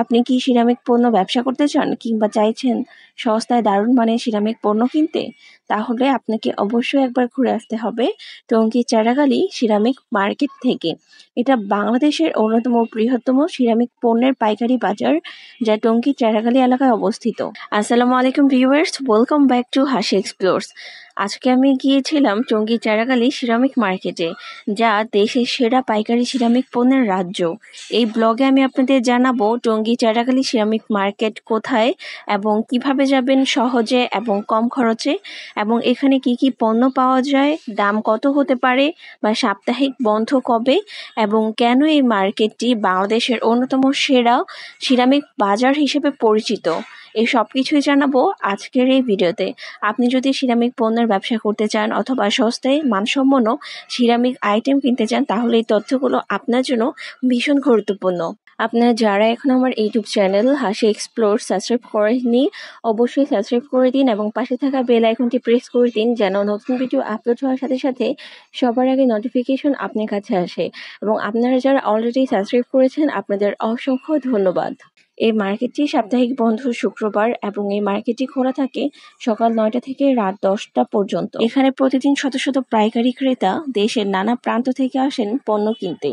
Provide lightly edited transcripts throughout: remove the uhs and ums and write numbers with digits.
আপনি কি সিরামিক পণ্য ব্যবসা করতে চান কিংবা চাইছেন সস্তায় দারুণ মানের সিরামিক পণ্য কিনতে? তাহলে আপনাকে অবশ্যই একবার ঘুরে আসতে হবে টঙ্গী চারাগালি সিরামিক মার্কেট থেকে। এটা বাংলাদেশের অন্যতম বৃহত্তম সিরামিক পণ্যের পাইকারি বাজার, যা টঙ্গী চারাগালি এলাকায় অবস্থিত। আসসালামু আলাইকুম ভিউয়ার্স, ওয়েলকাম ব্যাক টু হাসি এক্সপ্লোরস। আজকে আমি গিয়েছিলাম টঙ্গী চারাগালি সিরামিক মার্কেটে, যা দেশের সেরা পাইকারি সিরামিক পণ্যের রাজ্য। এই ব্লগে আমি আপনাদের জানাবো টঙ্গী চারাগালি সিরামিক মার্কেট কোথায় এবং কিভাবে যাবেন সহজে এবং কম খরচে, এবং এখানে কি কি পণ্য পাওয়া যায়, দাম কত হতে পারে বা সাপ্তাহিক বন্ধ কবে, এবং কেন এই মার্কেটটি বাংলাদেশের অন্যতম সেরা সিরামিক বাজার হিসেবে পরিচিত। এই সব কিছুই জানাবো আজকের এই ভিডিওতে। আপনি যদি সিরামিক পণ্যের ব্যবসা করতে চান অথবা সস্তায় মানসম্পন্ন সিরামিক আইটেম কিনতে চান, তাহলে এই তথ্যগুলো আপনার জন্য ভীষণ গুরুত্বপূর্ণ। আপনারা যারা এখন আমার ইউটিউব চ্যানেল হাসি এক্সপ্লোর সাবস্ক্রাইব করেননি, অবশ্যই সাবস্ক্রাইব করে দিন এবং পাশে থাকা বেল আইকনটি প্রেস করে দিন, যেন নতুন ভিডিও আপলোড হওয়ার সাথে সাথে সবার আগে নোটিফিকেশন আপনার কাছে আসে। এবং আপনারা যারা অলরেডি সাবস্ক্রাইব করেছেন, আপনাদের অসংখ্য ধন্যবাদ। এই মার্কেটটি সাপ্তাহিক বন্ধ শুক্রবার এবং এই মার্কেটটি খোলা থাকে সকাল 9টা থেকে রাত 10টা পর্যন্ত। এখানে প্রতিদিন শত শত পাইকারি ক্রেতা দেশের নানা প্রান্ত থেকে আসেন পণ্য কিনতে।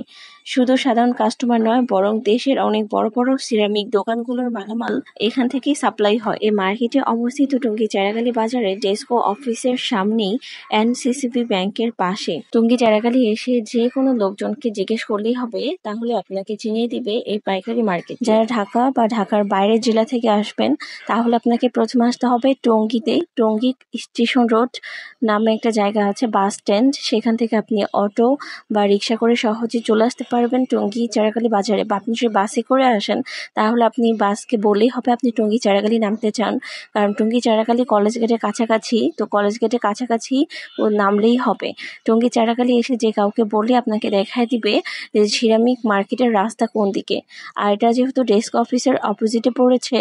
শুধু সাধারণ কাস্টমার নয়, বরং দেশের অনেক বড় বড় সিরামিক দোকানগুলোর মালামাল এখান থেকেই সাপ্লাই হয়। এই মার্কেটে অবস্থিত টঙ্গী চারাগালি বাজারে ডেস্কো অফিসের সামনেই এনসিসিবি ব্যাংকের পাশে। টঙ্গী চারাগালি এসে যে কোনো লোকজনকে জিজ্ঞেস করলেই হবে, তাহলে আপনাকে চিনিয়ে দিবে এই পাইকারি মার্কেট। যারা ঢাকা বা ঢাকার বাইরের জেলা থেকে আসবেন, তাহলে আপনাকে প্রথমে আসতে হবে টঙ্গীতে। টঙ্গী স্টেশন রোড নামে একটা জায়গা আছে, বাস স্ট্যান্ড। সেখান থেকে আপনি অটো বা রিক্সা করে সহজে চলে আসতে পারবেন টঙ্গী চারাগালি বাজারে। বা আপনি যদি বাসে করে আসেন, তাহলে আপনি বাসকে বলেই হবে আপনি টঙ্গী চারাগালি নামতে চান, কারণ টঙ্গী চারাগালি কলেজ গেটের কাছাকাছি। তো কলেজ গেটের কাছাকাছি ও নামলেই হবে। টঙ্গী চারাগালি এসে যে কাউকে বলে আপনাকে দেখায় দিবে যে সিরামিক মার্কেটের রাস্তা কোন দিকে। আর এটা যেহেতু ডেস্ক অফিসের অপোজিটে পড়েছে,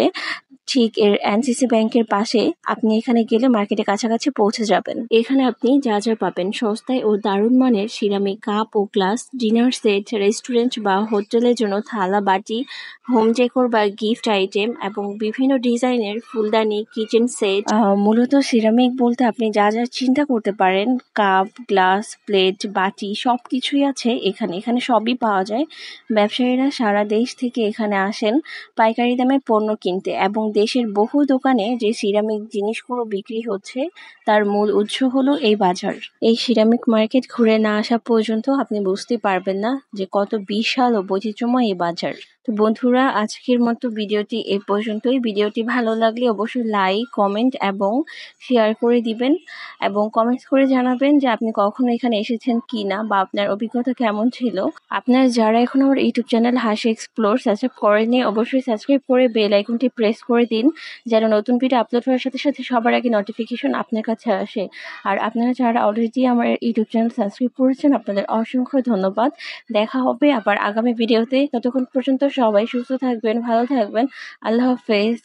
ঠিক এর এনসিসি ব্যাংকের পাশে, আপনি এখানে গেলে মার্কেটের কাছাকাছি পৌঁছে যাবেন। এখানে আপনি যা যা পাবেন সস্তায় ও দারুণ মানের সিরামিক কাপ ও গ্লাস, ডিনার সেট, রেস্টুরেন্ট বা হোটেলের জন্য থালা বাটি, হোম ডেকোর বা গিফট আইটেম এবং বিভিন্ন ডিজাইনের ফুলদানি, কিচেন সেট। মূলত সিরামিক বলতে আপনি যা যা চিন্তা করতে পারেন, কাপ, গ্লাস, প্লেট, বাটি সবকিছুই আছে এখানে। এখানে সবই পাওয়া যায়। ব্যবসায়ীরা সারা দেশ থেকে এখানে আসেন পাইকারি দামে পণ্য কিনতে, এবং দেশের বহু দোকানে যে সিরামিক জিনিসগুলো বিক্রি হচ্ছে, তার মূল উৎস হলো এই বাজার। এই সিরামিক মার্কেট ঘুরে না আসা পর্যন্ত আপনি বুঝতে পারবেন না যে কত বিশাল ও বৈচিত্র্যময় এই বাজার। তো বন্ধুরা, আজকের মতো ভিডিওটি এ পর্যন্তই। ভিডিওটি ভালো লাগলে অবশ্যই লাইক, কমেন্ট এবং শেয়ার করে দিবেন, এবং কমেন্টস করে জানাবেন যে আপনি কখনো এখানে এসেছেন কি না বা আপনার অভিজ্ঞতা কেমন ছিল। আপনারা যারা এখন আমার ইউটিউব চ্যানেল হাসি এক্সপ্লোর সাবস্ক্রাইব করেননি, অবশ্যই সাবস্ক্রাইব করে বেল আইকনটি প্রেস করে দিন, যেন নতুন ভিডিও আপলোড হওয়ার সাথে সাথে সবার আগে নোটিফিকেশন আপনার কাছে আসে। আর আপনারা যারা অলরেডি আমার ইউটিউব চ্যানেল সাবস্ক্রাইব করেছেন, আপনাদের অসংখ্য ধন্যবাদ। দেখা হবে আবার আগামী ভিডিওতে। ততক্ষণ পর্যন্ত সবাই সুস্থ থাকবেন, ভালো থাকবেন। আল্লাহ হাফেজ।